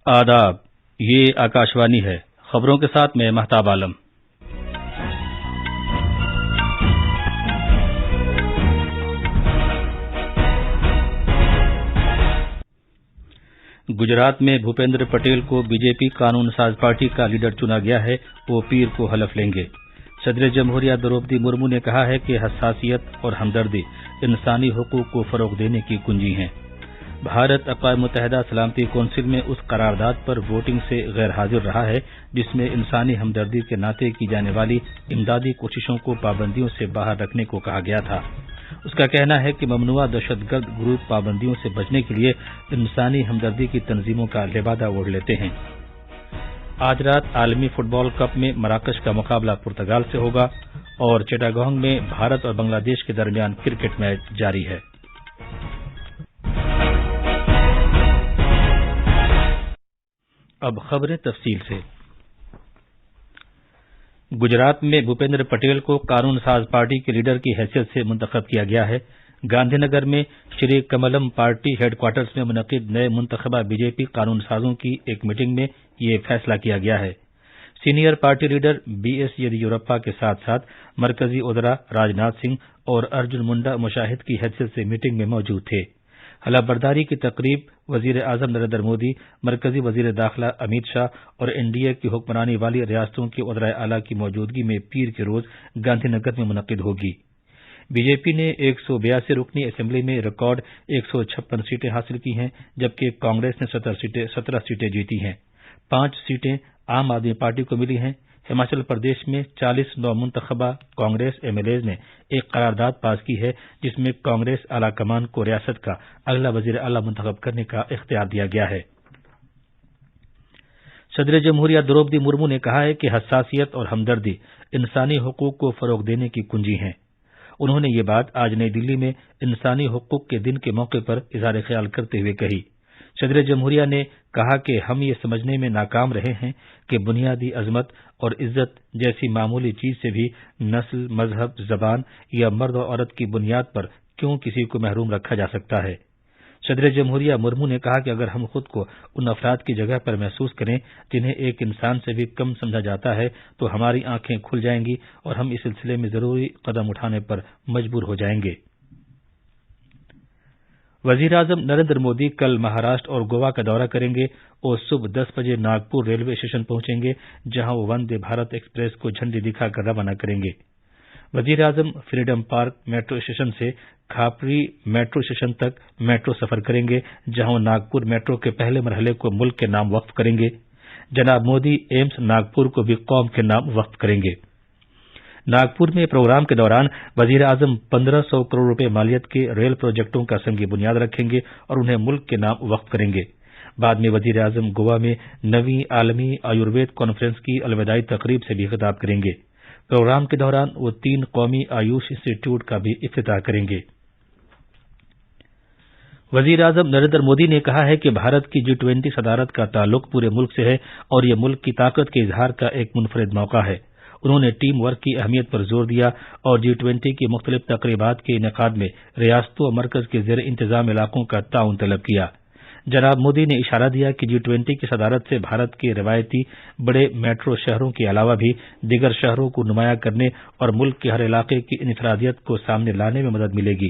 آداب، یہ آکاشوانی ہے۔ خبروں کے ساتھ میں مہتاب عالم۔ گجرات میں بھوپیندر پٹیل کو بی جے پی قانون ساز پارٹی کا لیڈر چنا گیا ہے، وہ پیر کو حلف لیں گے۔ صدر جمہوریہ دروپدی مرمو نے کہا ہے کہ حساسیت اور ہمدردی انسانی حقوق کو فروغ دینے کی کنجی ہیں۔ بھارت اقوام متحدہ سلامتی کونسل میں اس قرارداد پر ووٹنگ سے غیر حاضر رہا ہے جس میں انسانی ہمدردی کے ناطے کی جانے والی امدادی کوششوں کو پابندیوں سے باہر رکھنے کو کہا گیا تھا۔ اس کا کہنا ہے کہ ممنوعہ دہشت گرد گروپ پابندیوں سے بچنے کے لیے انسانی ہمدردی کی تنظیموں کا لبادہ اوڑھ لیتے ہیں۔ آج رات عالمی فٹ بال کپ میں مراکش کا مقابلہ پرتگال سے ہوگا اور چٹاگانگ میں بھارت اور بنگلہ دیش کے درمیان کرکٹ میچ جاری ہے۔ اب خبریں تفصیل سے۔ گجرات میں بھوپیندر پٹیل کو قانون ساز پارٹی کے لیڈر کی حیثیت سے منتخب کیا گیا ہے۔ گاندھی نگر میں شری کملم پارٹی ہیڈ کوارٹرز میں منعقد نئے منتخبہ بی جے پی قانون سازوں کی ایک میٹنگ میں یہ فیصلہ کیا گیا ہے۔ Senior party leader B S Yediyurappa کے ساتھ ساتھ مرکزی وزراء راجناتھ سنگھ اور ارجن منڈا مشاہد کی حیثیت سے میٹنگ میں موجود تھے۔ حلف برداری کی تقریب وزیر اعظم نریندر مودی، مرکزی وزیر داخلہ امیت شاہ اور این ڈی اے کی حکمرانی والی ریاستوں کے وزرائے اعلیٰ کی موجودگی میں پیر کے روز گاندھی نگر میں منعقد ہوگی۔ بی جے پی نے 182 رکنی اسمبلی میں ریکارڈ 156 سیٹیں حاصل کی ہیں، جبکہ کانگریس نے 17 سیٹیں جیتی ہیں۔ 5 سیٹیں عام آدمی پارٹی کو ملی ہیں۔ ہماچل پردیش میں 40 نو منتخبہ کانگریس ایم ایل ایز نے ایک قرارداد پاس کی ہے جس میں کانگریس اعلی کمان کو ریاست کا اگلا وزیر اعلیٰ منتخب کرنے کا اختیار دیا گیا ہے۔ صدر جمہوریہ دروپدی مرمو نے کہا ہے کہ حساسیت اور ہمدردی انسانی حقوق کو فروغ دینے کی کنجی ہیں۔ انہوں نے یہ بات آج نئی دلی میں انسانی حقوق کے دن کے موقع پر اظہار خیال کرتے ہوئے کہی۔ صدر جمہوریہ نے کہا کہ ہم یہ سمجھنے میں ناکام رہے ہیں کہ بنیادی عظمت اور عزت جیسی معمولی چیز سے بھی نسل، مذہب، زبان یا مرد و عورت کی بنیاد پر کیوں کسی کو محروم رکھا جا سکتا ہے۔ صدر جمہوریہ مرمو نے کہا کہ اگر ہم خود کو ان افراد کی جگہ پر محسوس کریں جنہیں ایک انسان سے بھی کم سمجھا جاتا ہے تو ہماری آنکھیں کھل جائیں گی اور ہم اس سلسلے میں ضروری قدم اٹھانے پر مجبور ہو جائیں گے۔ وزیر اعظم نریندر مودی کل مہاراشٹر اور گوا کا دورہ کریں گے اور صبح 10 بجے ناگپور ریلوے اسٹیشن پہنچیں گے جہاں وہ وندے بھارت ایکسپریس کو جھنڈی دکھا کر روانہ کریں گے۔ وزیر اعظم فریڈم پارک میٹرو اسٹیشن سے کھاپری میٹرو اسٹیشن تک میٹرو سفر کریں گے جہاں وہ ناگپور میٹرو کے پہلے مرحلے کو ملک کے نام وقف کریں گے۔ جناب مودی ایمس ناگپور کو بھی قوم کے نام وقف کریں گے۔ ناگپور میں پروگرام کے دوران وزیر اعظم 1500 کروڑ روپے مالیت کے ریل پروجیکٹوں کا سنگ بنیاد رکھیں گے اور انہیں ملک کے نام وقف کریں گے۔ بعد میں وزیر اعظم گوا میں 9ویں عالمی آیوروید کانفرنس کی الوداعی تقریب سے بھی خطاب کریں گے۔ پروگرام کے دوران وہ 3 قومی آیوش انسٹی ٹیوٹ کا بھی افتتاح کریں گے۔ وزیر اعظم نریندر مودی نے کہا ہے کہ بھارت کی G20 صدارت کا تعلق پورے ملک سے ہے اور یہ ملک کی طاقت کے اظہار کا ایک منفرد موقع ہے۔ انہوں نے ٹیم ورک کی اہمیت پر زور دیا اور G20 کی مختلف تقریبات کے انعقاد میں ریاستوں اور مرکز کے زیر انتظام علاقوں کا تعاون طلب کیا۔ جناب مودی نے اشارہ دیا کہ G20 کی صدارت سے بھارت کے روایتی بڑے میٹرو شہروں کے علاوہ بھی دیگر شہروں کو نمایاں کرنے اور ملک کے ہر علاقے کی انفرادیت کو سامنے لانے میں مدد ملے گی۔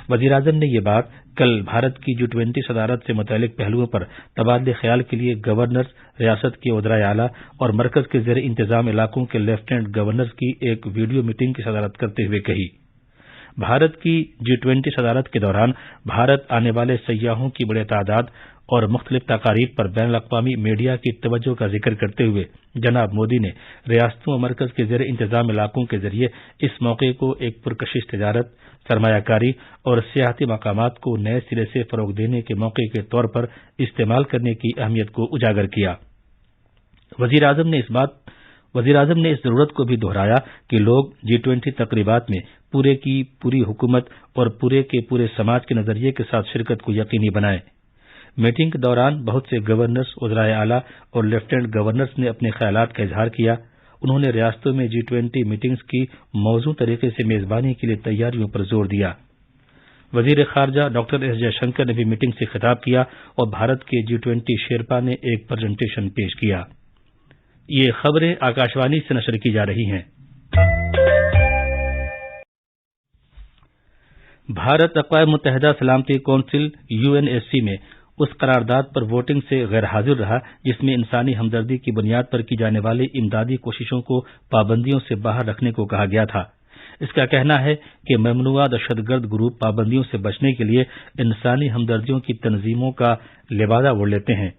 وزیر اعظم نے یہ بات کل بھارت کی G20 صدارت سے متعلق پہلوؤں پر تبادلہ خیال کے لیے گورنرز، ریاست کے وزرائے اعلیٰ اور مرکز کے زیر انتظام علاقوں کے لیفٹیننٹ گورنرز کی ایک ویڈیو میٹنگ کی صدارت کرتے ہوئے کہی۔ بھارت کی G20 صدارت کے دوران بھارت آنے والے سیاحوں کی بڑی تعداد اور مختلف تقاریب پر بین الاقوامی میڈیا کی توجہ کا ذکر کرتے ہوئے جناب مودی نے ریاستوں اور مرکز کے زیر انتظام علاقوں کے ذریعے اس موقع کو ایک پرکشش تجارت، سرمایہ کاری اور سیاحتی مقامات کو نئے سرے سے فروغ دینے کے موقع کے طور پر استعمال کرنے کی اہمیت کو اجاگر کیا۔ وزیر اعظم نے اس ضرورت کو بھی دہرایا کہ لوگ G20 تقریبات میں پورے کی پوری حکومت اور پورے کے پورے سماج کے نظریے کے ساتھ شرکت کو یقینی بنائیں۔ میٹنگ کے دوران بہت سے گورنرز، وزرائے اعلیٰ اور لیفٹیننٹ گورنرز نے اپنے خیالات کا اظہار کیا۔ انہوں نے ریاستوں میں G20 میٹنگز کی موزوں طریقے سے میزبانی کے لیے تیاریوں پر زور دیا۔ وزیر خارجہ ڈاکٹر ایس جے شنکر نے بھی میٹنگ سے خطاب کیا اور بھارت کے G20 شیرپا نے ایک پریزنٹیشن پیش کیا۔ یہ خبریں آکاشوانی سے نشر کی جا رہی ہیں۔ بھارت اقوام متحدہ سلامتی کونسل UNSC میں اس قرارداد پر ووٹنگ سے غیر حاضر رہا جس میں انسانی ہمدردی کی بنیاد پر کی جانے والی امدادی کوششوں کو پابندیوں سے باہر رکھنے کو کہا گیا تھا۔ اس کا کہنا ہے کہ ممنوعہ دہشت گرد گروپ پابندیوں سے بچنے کے لیے انسانی ہمدردیوں کی تنظیموں کا لبادہ اوڑھ لیتے ہیں۔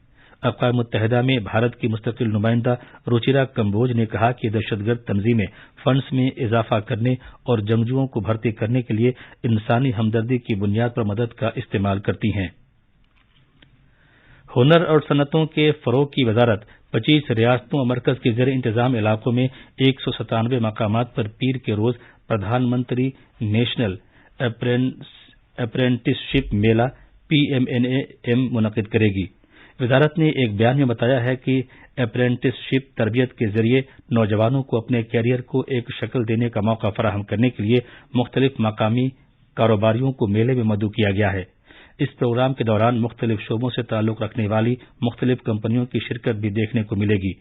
اقوام متحدہ میں بھارت کی مستقل نمائندہ روچیرا کمبوج نے کہا کہ دہشت گرد تنظیمیں فنڈز میں اضافہ کرنے اور جنگجوؤں کو بھرتی کرنے کے لیے انسانی ہمدردی کی بنیاد پر مدد کا استعمال کرتی ہیں۔ ہنر اور صنعتوں کے فروغ کی وزارت 25 ریاستوں اور مرکز کے زیر انتظام علاقوں میں 197 مقامات پر پیر کے روز پردھان منتری نیشنل اپرینٹس شپ میلہ PMNAM منعقد کرے گی۔ وزارت نے ایک بیان میں بتایا ہے کہ اپرینٹس شپ تربیت کے ذریعے نوجوانوں کو اپنے کیریئر کو ایک شکل دینے کا موقع فراہم کرنے کے لیے مختلف مقامی کاروباریوں کو میلے میں مدعو کیا گیا ہے۔ اس پروگرام کے دوران مختلف شعبوں سے تعلق رکھنے والی مختلف کمپنیوں کی شرکت بھی دیکھنے کو ملے گی۔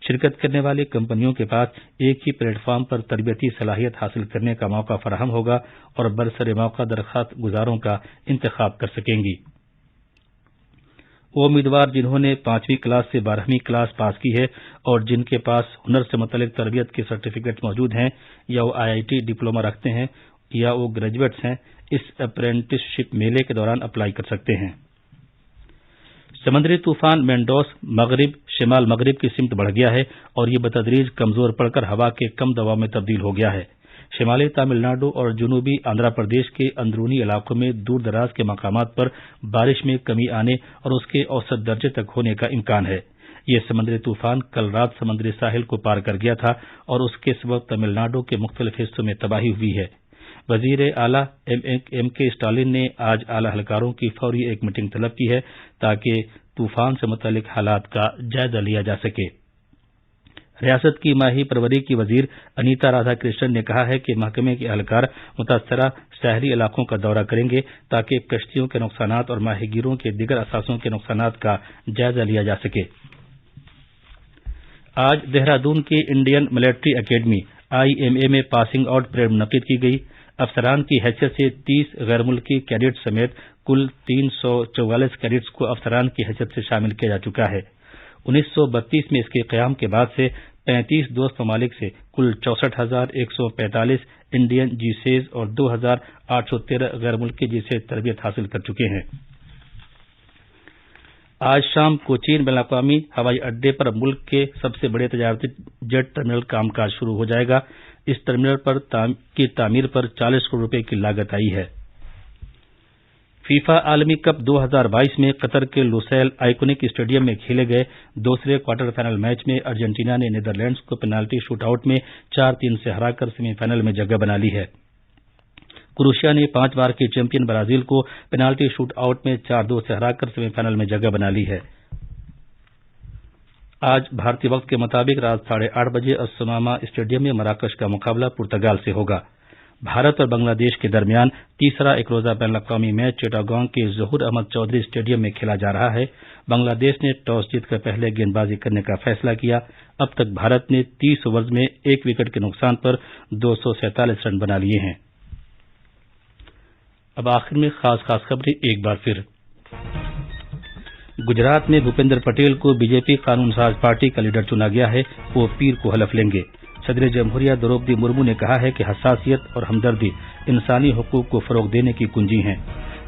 شرکت کرنے والی کمپنیوں کے پاس ایک ہی پلیٹ فارم پر تربیتی صلاحیت حاصل کرنے کا موقع فراہم ہوگا اور برسر موقع درخواست گزاروں کا انتخاب کر سکیں گی۔ وہ امیدوار جنہوں نے 5ویں کلاس سے 12ویں کلاس پاس کی ہے اور جن کے پاس ہنر سے متعلق تربیت کے سرٹیفکیٹ موجود ہیں یا وہ IIT ڈپلومہ رکھتے ہیں یا وہ گریجویٹس ہیں، اس اپرینٹس شپ میلے کے دوران اپلائی کر سکتے ہیں۔ سمندری طوفان مینڈوس مغرب شمال مغرب کی سمت بڑھ گیا ہے اور یہ بتدریج کمزور پڑ کر ہوا کے کم دباؤ میں تبدیل ہو گیا ہے۔ شمالی تامل ناڈو اور جنوبی آندھرا پردیش کے اندرونی علاقوں میں دور دراز کے مقامات پر بارش میں کمی آنے اور اس کے اوسط درجے تک ہونے کا امکان ہے۔ یہ سمندری طوفان کل رات سمندری ساحل کو پار کر گیا تھا اور اس کے سبب تمل ناڈو کے مختلف حصوں میں تباہی ہوئی ہے۔ وزیر اعلیٰ MK اسٹالن نے آج اعلی اہلکاروں کی فوری ایک میٹنگ طلب کی ہے تاکہ طوفان سے متعلق حالات کا جائزہ لیا جا سکے۔ ریاست کی ماہی پروری کی وزیر انیتا رادھا کرشنن نے کہا ہے کہ محکمے کے اہلکار متاثرہ ساحلی علاقوں کا دورہ کریں گے تاکہ کشتیوں کے نقصانات اور ماہی گیروں کے دیگر اثاثوں کے نقصانات کا جائزہ لیا جا سکے۔ آج دہرادون کی انڈین ملٹری اکیڈمی IMA میں پاسنگ آؤٹ پریڈ منعقد کی گئی۔ افسران کی حیثیت سے 30 غیر ملکی کیڈٹ سمیت کل 344 کیڈٹس کو افسران کی حیثیت سے شامل کیا جا چکا ہے۔ 1932 میں اس کے قیام کے بعد سے 35 دوست ممالک سے کل 64,145 انڈین جیسیز اور 2,813 غیر ملکی جیسیز تربیت حاصل کر چکے ہیں۔ آج شام کوچین بین الاقوامی ہوائی اڈے پر ملک کے سب سے بڑے تجارتی جیٹ ٹرمینل کام کاج شروع ہو جائے گا۔ اس ٹرمینل کی تعمیر پر 40 کروڑ روپے کی لاگت آئی ہے۔ فیفا عالمی کپ 2022 میں قطر کے لوسیل آئیکونک اسٹیڈیم میں کھیلے گئے دوسرے کوارٹر فائنل میچ میں ارجنٹینا نے نیدرلینڈز کو پینالٹی شوٹ آؤٹ میں 4-3 سے ہرا کر سیمی فائنل میں جگہ بنا لی ہے۔ کروشیا نے 5 بار کے چیمپئن برازیل کو پینالٹی شوٹ آؤٹ میں 4-2 سے ہرا کر سیمی فائنل میں جگہ بنا لی ہے۔ آج بھارتی وقت کے مطابق رات 8:30 بجے اسماما اسٹیڈیم میں مراکش کا مقابلہ پرتگال سے ہوگا۔ بھارت اور بنگلہ دیش کے درمیان تیسرا ایک روزہ بین الاقوامی میچ چیٹاگانگ کے ظہور احمد چودھری اسٹیڈیم میں کھیلا جا رہا ہے۔ بنگلہ دیش نے ٹاس جیت کر پہلے گیند بازی کرنے کا فیصلہ کیا۔ اب تک بھارت نے 30 اوورز میں 1 وکٹ کے نقصان پر 247 رن بنا لیے ہیں۔ اب آخر میں خاص خبریں ایک بار پھر۔ گجرات میں بھوپندر پٹیل کو BJP قانون ساز پارٹی کا لیڈر چنا گیا ہے۔ وہ پیر کو حلف لیں گے۔ صدر جمہوریہ دروپدی مرمو نے کہا ہے کہ حساسیت اور ہمدردی انسانی حقوق کو فروغ دینے کی کنجی ہیں۔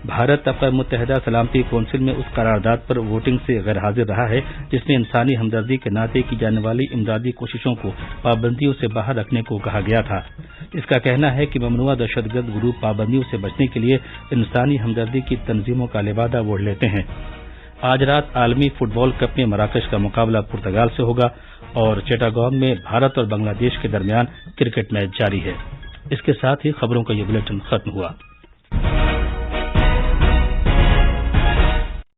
بھارت اقوام متحدہ سلامتی کونسل میں اس قرارداد پر ووٹنگ سے غیر حاضر رہا ہے جس میں انسانی ہمدردی کے ناطے کی جانے والی امدادی کوششوں کو پابندیوں سے باہر رکھنے کو کہا گیا تھا۔ اس کا کہنا ہے کہ ممنوعہ دہشت گرد گروپ پابندیوں سے بچنے کے لیے انسانی ہمدردی کی تنظیموں کا لبادہ اوڑھ لیتے ہیں۔ آج رات عالمی فٹ بال کپ میں مراکش کا مقابلہ پرتگال سے ہوگا اور چیٹاگانگ میں بھارت اور بنگلہ دیش کے درمیان کرکٹ میچ جاری ہے۔ اس کے ساتھ ہی خبروں کا یہ بلیٹن ختم ہوا۔